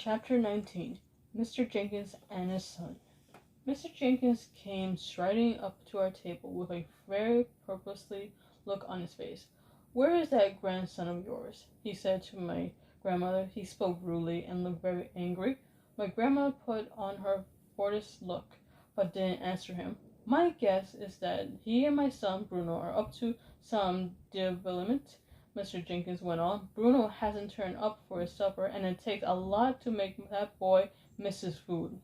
Chapter 19. Mr. Jenkins and his son. Mr. Jenkins came striding up to our table with a very purposely look on his face. "Where is that grandson of yours?" he said to my grandmother. He spoke rudely and looked very angry. My grandmother put on her fortest look, but didn't answer him. "My guess is that he and my son Bruno are up to some devilment," Mr. Jenkins went on. "Bruno hasn't turned up for his supper, and it takes a lot to make that boy miss his food."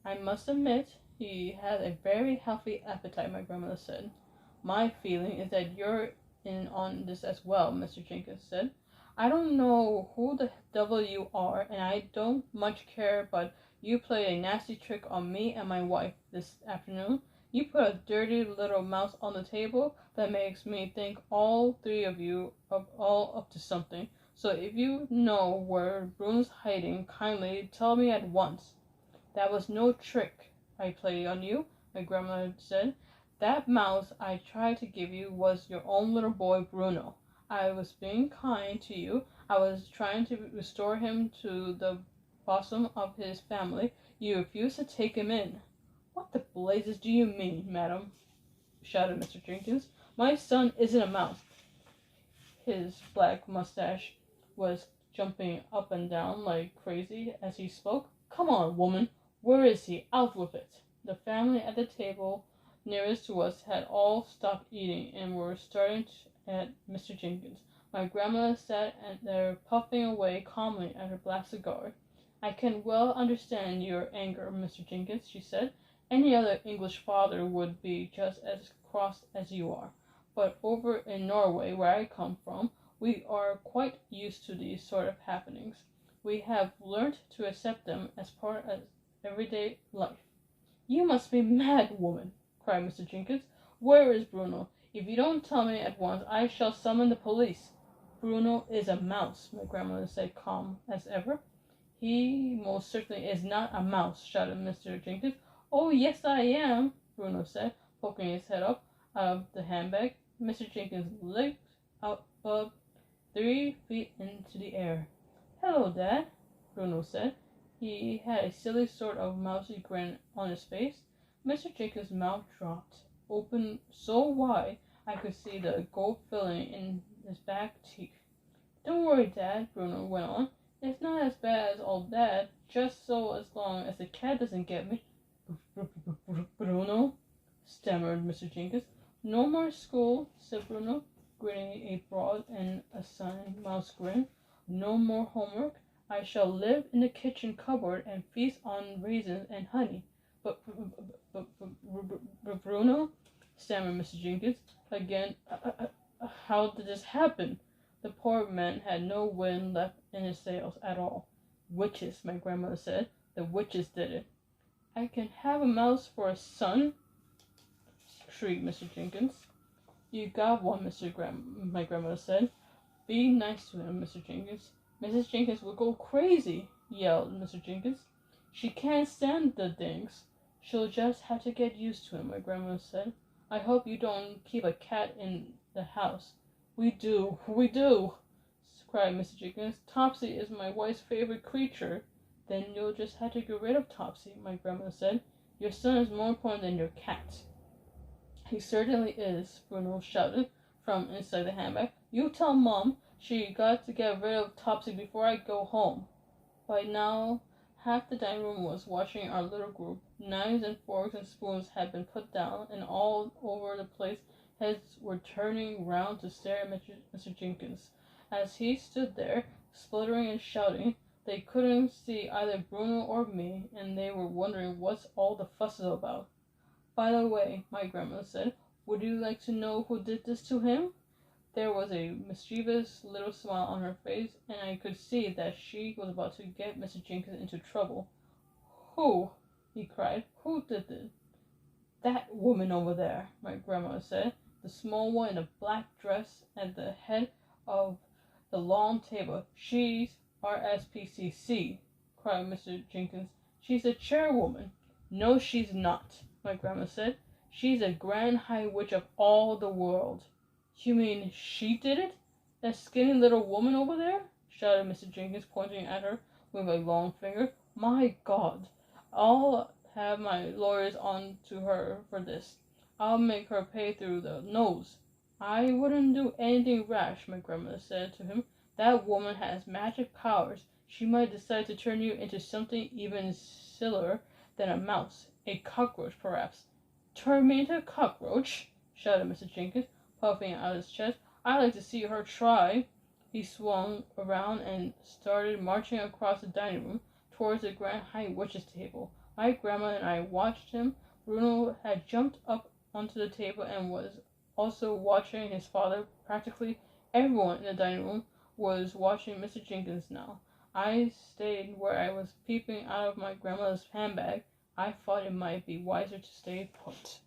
"I must admit he has a very healthy appetite," my grandmother said. "My feeling is that you're in on this as well," Mr. Jenkins said. "I don't know who the devil you are, and I don't much care, but you played a nasty trick on me and my wife this afternoon. You put a dirty little mouse on the table that makes me think all three of you are all up to something. So if you know where Bruno's hiding, kindly tell me at once." "That was no trick I played on you," my grandmother said. "That mouse I tried to give you was your own little boy Bruno. I was being kind to you. I was trying to restore him to the bosom of his family. You refused to take him in." "What the blazes do you mean, madam?" shouted Mr. Jenkins. "My son isn't a mouse." His black mustache was jumping up and down like crazy as he spoke. "Come on, woman, where is he? Out with it." The family at the table nearest to us had all stopped eating and were staring at Mr. Jenkins. My grandmother sat there puffing away calmly at her black cigar. "I can well understand your anger, Mr. Jenkins," she said. "Any other English father would be just as cross as you are. But over in Norway, where I come from, we are quite used to these sort of happenings. We have learnt to accept them as part of everyday life." "You must be mad, woman!" cried Mr. Jenkins. "Where is Bruno? If you don't tell me at once, I shall summon the police." "Bruno is a mouse," my grandmother said, calm as ever. "He most certainly is not a mouse," shouted Mr. Jenkins. "Oh, yes, I am," Bruno said, poking his head up out of the handbag. Mr. Jenkins leaped out above 3 feet into the air. "Hello, Dad," Bruno said. He had a silly sort of mousy grin on his face. Mr. Jenkins' mouth dropped open so wide I could see the gold filling in his back teeth. "Don't worry, Dad," Bruno went on. "It's not as bad as all that, just so as long as the cat doesn't get me." "Bruno," stammered Mr. Jenkins. "No more school," said Bruno, grinning a broad and asinine mouse grin. "No more homework. I shall live in the kitchen cupboard and feast on raisins and honey." But Bruno," stammered Mr. Jenkins again, "how did this happen?" The poor man had no wind left in his sails at all. "Witches," my grandmother said. "The witches did it." "I can have a mouse for a son?" shrieked Mr. Jenkins. "You got one, my grandmother said. "Be nice to him, Mr. Jenkins." "Mrs. Jenkins will go crazy," yelled Mr. Jenkins. "She can't stand the things." "She'll just have to get used to him," my grandmother said. "I hope you don't keep a cat in the house." We do," cried Mr. Jenkins. "Topsy is my wife's favorite creature." "Then you'll just have to get rid of Topsy," my grandmother said. "Your son is more important than your cat." "He certainly is," Bruno shouted from inside the handbag. "You tell Mom she got to get rid of Topsy before I go home." By now, half the dining room was watching our little group. Knives and forks and spoons had been put down, and all over the place heads were turning round to stare at Mr. Jenkins. As he stood there, spluttering and shouting, they couldn't see either Bruno or me, and they were wondering what all the fuss was about. "By the way," my grandmother said, "would you like to know who did this to him?" There was a mischievous little smile on her face, and I could see that she was about to get Mr. Jenkins into trouble. "Who?" he cried. "Who did it?" "That woman over there," my grandmother said. "The small one in a black dress at the head of the long table. She's RSPCC," cried Mr. Jenkins. "She's the chairwoman." "No, she's not," my grandmother said. "She's the Grand High Witch of all the world." "You mean she did it? That skinny little woman over there?" shouted Mr. Jenkins, pointing at her. with a long finger. My God, I'll have my lawyers on to her for this. I'll make her pay through the nose. I wouldn't do anything rash, my grandmother said to him. That woman has magic powers. She might decide to turn you into something even sillier than a mouse. A cockroach, perhaps. Turn me into a cockroach? Shouted Mr. Jenkins, puffing out his chest. I'd like to see her try. He swung around and started marching across the dining room towards the Grand High Witch's table. My grandma and I watched him. Bruno had jumped up onto the table and was also watching his father. Practically everyone in the dining room was watching Mr. Jenkins now. I stayed where I was peeping out of my grandmother's handbag. I thought it might be wiser to stay put.